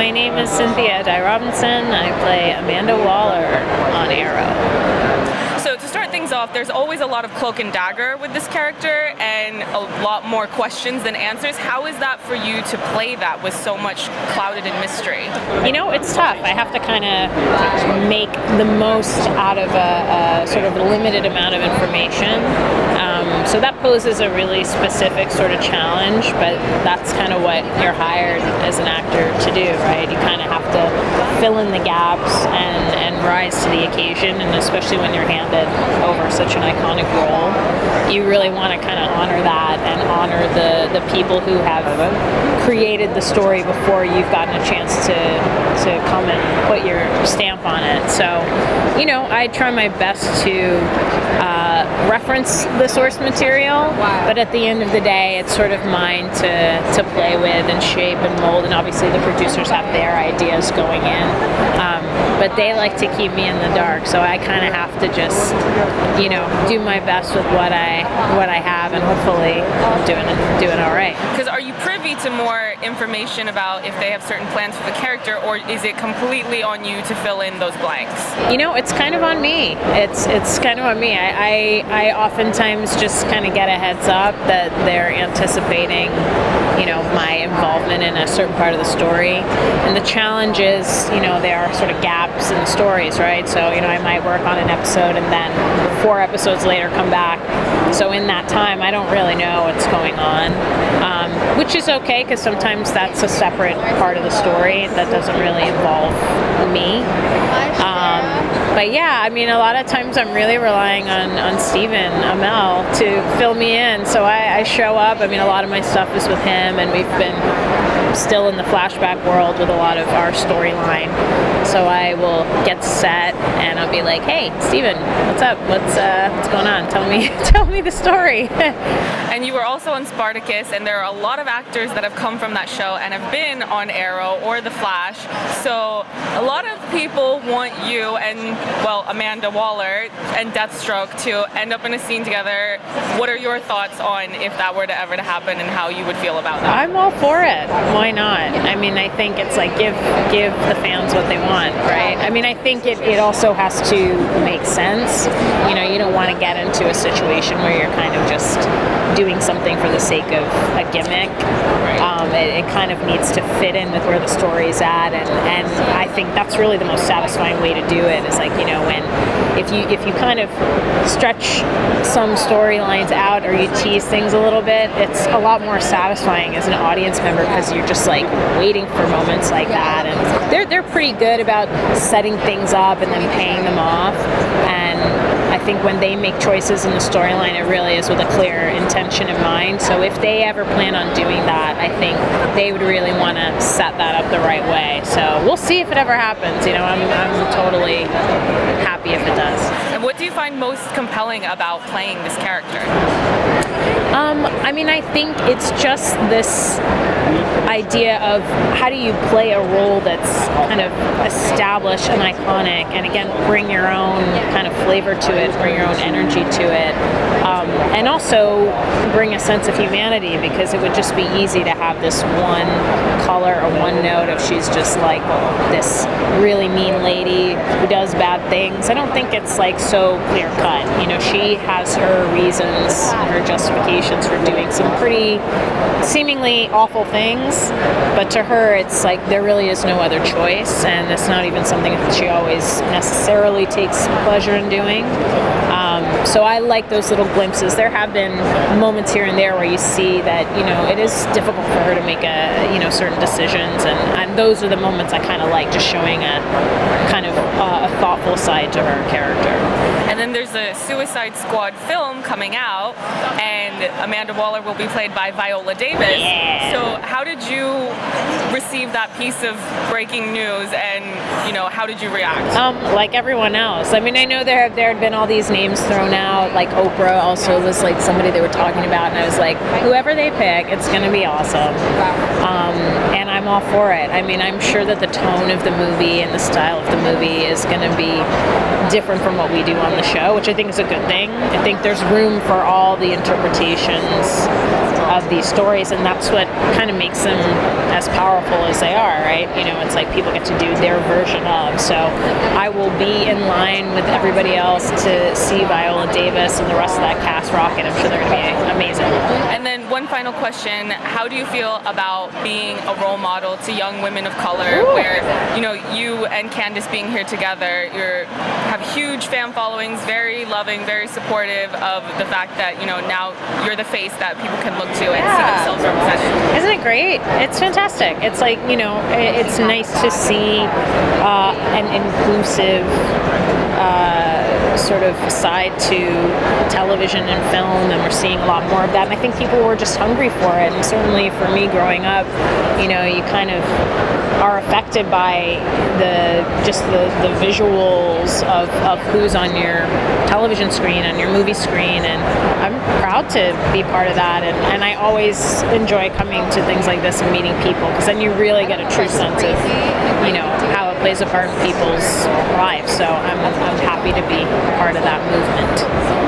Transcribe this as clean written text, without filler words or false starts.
My name is Cynthia Addai-Robinson. I play Amanda Waller on Arrow. So to start things off, there's always a lot of cloak and dagger with this character and a lot more questions than answers. How is that for you to play that with so much clouded in mystery? You know, it's tough. I have to kind of make the most out of a sort of limited amount of information. So that poses a really specific sort of challenge, but that's kind of what you're hired as an actor to do, right? You kind of have to fill in the gaps and rise to the occasion, and especially when you're handed over such an iconic role, you really want to kind of honor that and honor the people who have created the story before you've gotten a chance to come and put your stamp on it. So, you know, I try my best to reference the source material, but at the end of the day, it's sort of mine to play with and shape and mold, and obviously the producers have their ideas going in, but they like to keep me in the dark, so I kind of have to just, you know, do my best with what I have, and hopefully I'm doing all right. Because are you privy to more information about if they have certain plans for the character, or is it completely on you to fill in those blanks? You know, it's kind of on me. It's kind of on me. I oftentimes just kind of get a heads up that they're anticipating, you know, my involvement in a certain part of the story. And the challenge is, you know, there are sort of gaps in the stories, right? So, you know, I might work on an episode and then 4 episodes later come back. So in that time, I don't really know what's going on, which is okay, because sometimes that's a separate part of the story that doesn't really involve me. But yeah, I mean, a lot of times I'm really relying on Stephen Amell to fill me in. So I show up. I mean, a lot of my stuff is with him, and we've been still in the flashback world with a lot of our storyline. So I will get set, and I'll be like, "Hey, Stephen, what's up? What's going on? Tell me the story." And you were also on Spartacus, and there are a lot of actors that have come from that show and have been on Arrow or The Flash. So a lot of people want you and, well, Amanda Waller and Deathstroke to end up in a scene together. What are your thoughts on if that were to ever to happen, and how you would feel about that? I'm all for it. Why not? I mean, I think it's like give the fans what they want, right? I mean, I think it also has to make sense. You know, you don't want to get into a situation where you're kind of just doing something for the sake of a gimmick. It kind of needs to fit in with where the story's at, and I think that's really the most satisfying way to do it, is like, you know, when if you kind of stretch some storylines out, or you tease things a little bit, it's a lot more satisfying as an audience member, because you're just like waiting for moments like that, and they're pretty good about setting things up and then paying them off. And I think when they make choices in the storyline, it really is with a clear intention in mind. So if they ever plan on doing that, I think they would really want to set that up the right way. So we'll see if it ever happens. You know, I'm totally happy if it does. And what do you find most compelling about playing this character? I mean, I think it's just this idea of how do you play a role that's kind of established and iconic, and again, bring your own kind of flavor to it, bring your own energy to it, and also bring a sense of humanity, because it would just be easy to have this one color or one note of she's just like this really mean lady who does bad things. I don't think it's like so clear cut. You know, she has her reasons, her justifications for doing some pretty seemingly awful things, but to her it's like there really is no other choice, and it's not even something that she always necessarily takes pleasure in doing. So I like those little glimpses. There have been moments here and there where you see that, you know, it is difficult for her to make certain decisions, and those are the moments I kind of like, just showing a kind of a thoughtful side to her character. And then there's a Suicide Squad film coming out, and Amanda Waller will be played by Viola Davis. Yeah. So how did you receive that piece of breaking news, and, you know, how did you react? Like everyone else. I mean, I know there had been all these names thrown out, like Oprah also was like somebody they were talking about, and I was like, whoever they pick, it's going to be awesome. And I'm all for it. I mean, I'm sure that the tone of the movie and the style of the movie is going to be different from what we do on the show, which I think is a good thing. I think there's room for all the interpretations of these stories, and that's what kind of makes them as powerful as they are, right? You know, it's like people get to do their version of. So I will be in line with everybody else to see Viola Davis and the rest of that cast rock it. I'm sure they're going to be amazing. And then one final question, how do you feel about being a role model to young women of color? Ooh. Where, you know, you and Candace being here together, you have huge fan followings, very loving, very supportive of the fact that, you know, now you're the face that people can look to and see themselves represented. Isn't it great? It's fantastic. It's like, you know, it's nice to see an inclusive sort of side to television and film, and we're seeing a lot more of that, and I think people were just hungry for it. And certainly for me growing up, you know, you kind of are affected by the visuals of who's on your television screen, on your movie screen, and I'm proud to be part of that, and I always enjoy coming to things like this and meeting people, because then you really get a true sense of, you know, how it plays a part in people's lives. So I'm happy to be part of that movement.